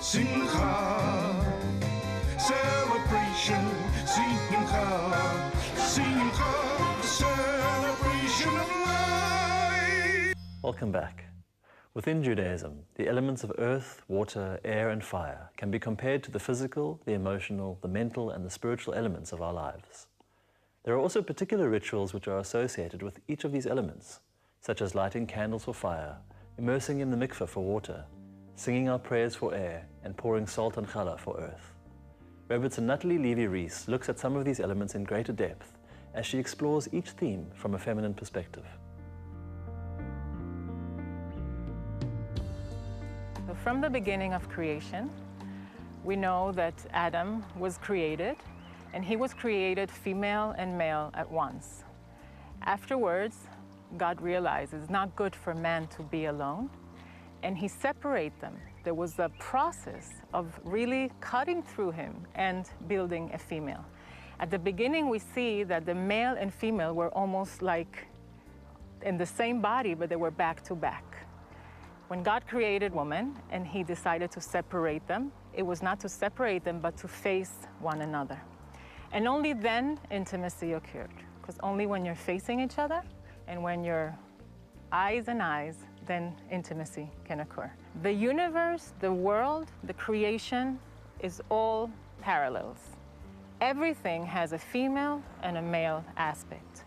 Simcha, celebration, Simcha, Simcha, celebration of life. Welcome back. Within Judaism, the elements of earth, water, air, and fire can be compared to the physical, the emotional, the mental, and the spiritual elements of our lives. There are also particular rituals which are associated with each of these elements, such as lighting candles for fire, immersing in the mikveh for water, singing our prayers for air, and pouring salt and challah for earth. Rebbetzin Nathalie Riess looks at some of these elements in greater depth as she explores each theme from a feminine perspective. So from the beginning of creation, we know that Adam was created, and he was created female and male at once. Afterwards, God realized it's not good for man to be alone, and he separated them. There was a process of really cutting through him and building a female. At the beginning, we see that the male and female were almost like in the same body, but they were back to back. When God created woman and he decided to separate them, it was not to separate them, but to face one another. And only then intimacy occurred, because only when you're facing each other and when you're eyes and eyes, then intimacy can occur. The universe, the world, the creation is all parallels. Everything has a female and a male aspect.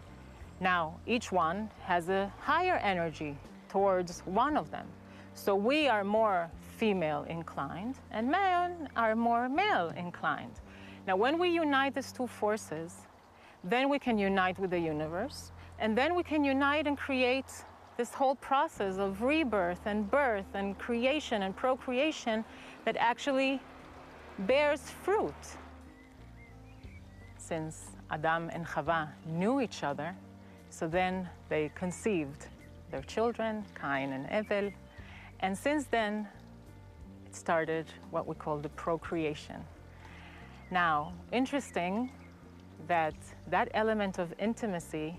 Now, each one has a higher energy towards one of them. So we are more female inclined and men are more male inclined. Now, when we unite these two forces, then we can unite with the universe, and then we can unite and create this whole process of rebirth and birth and creation and procreation that actually bears fruit. Since Adam and Chava knew each other, so then they conceived their children, Cain and Evel, and since then, it started what we call the procreation. Now, interesting that that element of intimacy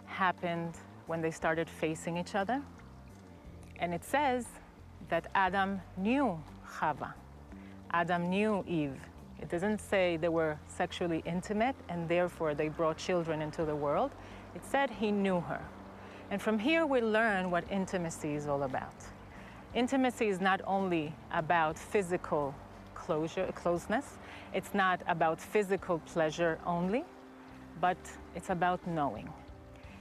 happened when they started facing each other. And it says that Adam knew Chava. Adam knew Eve. It doesn't say they were sexually intimate and therefore they brought children into the world. It said he knew her. And from here we learn what intimacy is all about. Intimacy is not only about physical closeness, it's not about physical pleasure only, but it's about knowing.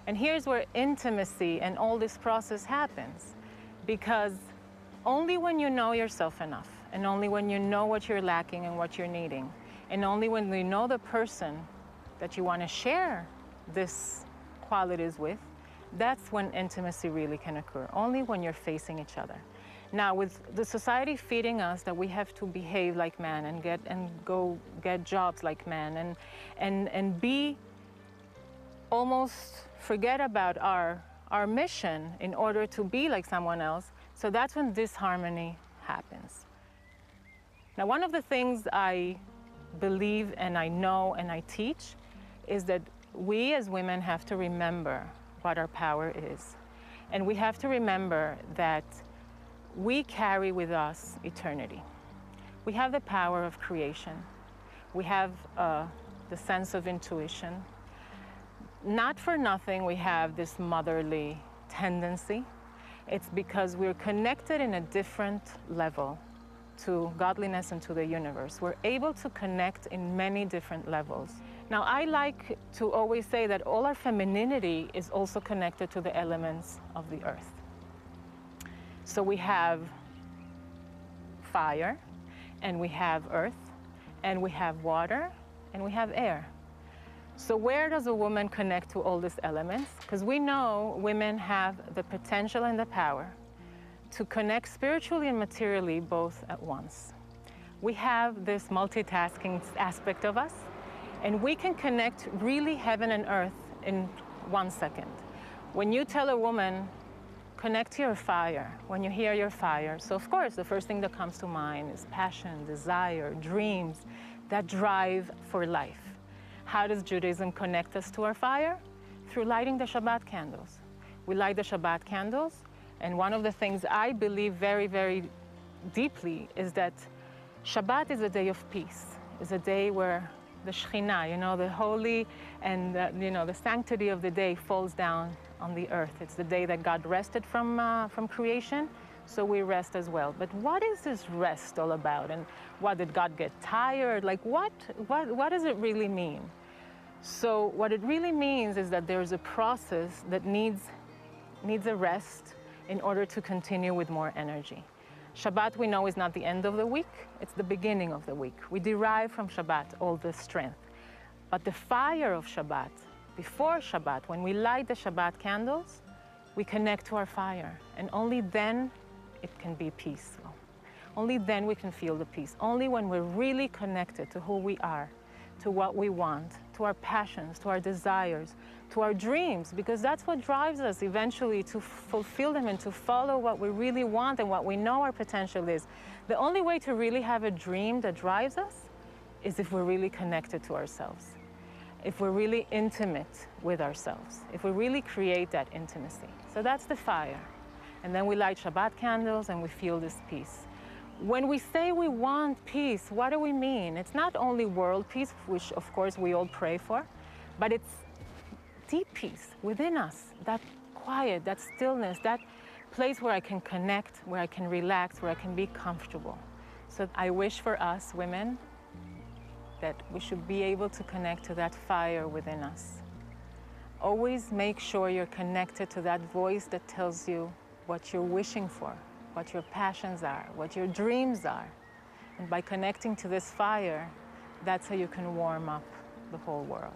And here's where intimacy and all this process happens, because only when you know yourself enough, and only when you know what you're lacking and what you're needing, and only when you know the person that you want to share these qualities with, that's when intimacy really can occur, only when you're facing each other. Now, with the society feeding us that we have to behave like men and go get jobs like men and be almost forget about our mission in order to be like someone else, so that's when disharmony happens. Now, one of the things I believe and I know and I teach is that we as women have to remember what our power is. And we have to remember that we carry with us eternity. We have the power of creation. We have the sense of intuition. Not for nothing we have this motherly tendency. It's because we're connected in a different level to godliness and to the universe. We're able to connect in many different levels. Now, I like to always say that all our femininity is also connected to the elements of the earth. So we have fire, and we have earth, and we have water, and we have air. So where does a woman connect to all these elements? Because we know women have the potential and the power to connect spiritually and materially both at once. We have this multitasking aspect of us, and we can connect really heaven and earth in 1 second. When you tell a woman, connect to your fire, when you hear your fire, so of course the first thing that comes to mind is passion, desire, dreams, that drive for life. How does Judaism connect us to our fire? Through lighting the Shabbat candles. We light the Shabbat candles, and one of the things I believe very, very deeply is that Shabbat is a day of peace. It's a day where the Shekhinah, the holy and the sanctity of the day falls down on the earth. It's the day that God rested from creation, so we rest as well. But what is this rest all about? And what, did God get tired? Like what does it really mean? So what it really means is that there's a process that needs a rest in order to continue with more energy. Shabbat, we know, is not the end of the week, it's the beginning of the week. We derive from Shabbat all the strength. But the fire of Shabbat, before Shabbat, when we light the Shabbat candles, we connect to our fire, and only then it can be peaceful. Only then we can feel the peace. Only when we're really connected to who we are, to what we want, to our passions, to our desires, to our dreams, because that's what drives us eventually to fulfill them and to follow what we really want and what we know our potential is. The only way to really have a dream that drives us is if we're really connected to ourselves, if we're really intimate with ourselves, if we really create that intimacy. So that's the fire. And then we light Shabbat candles and we feel this peace. When we say we want peace, what do we mean? It's not only world peace, which of course we all pray for, but it's deep peace within us, that quiet, that stillness, that place where I can connect, where I can relax, where I can be comfortable. So I wish for us women that we should be able to connect to that fire within us. Always make sure you're connected to that voice that tells you what you're wishing for, what your passions are, what your dreams are. And by connecting to this fire, that's how you can warm up the whole world.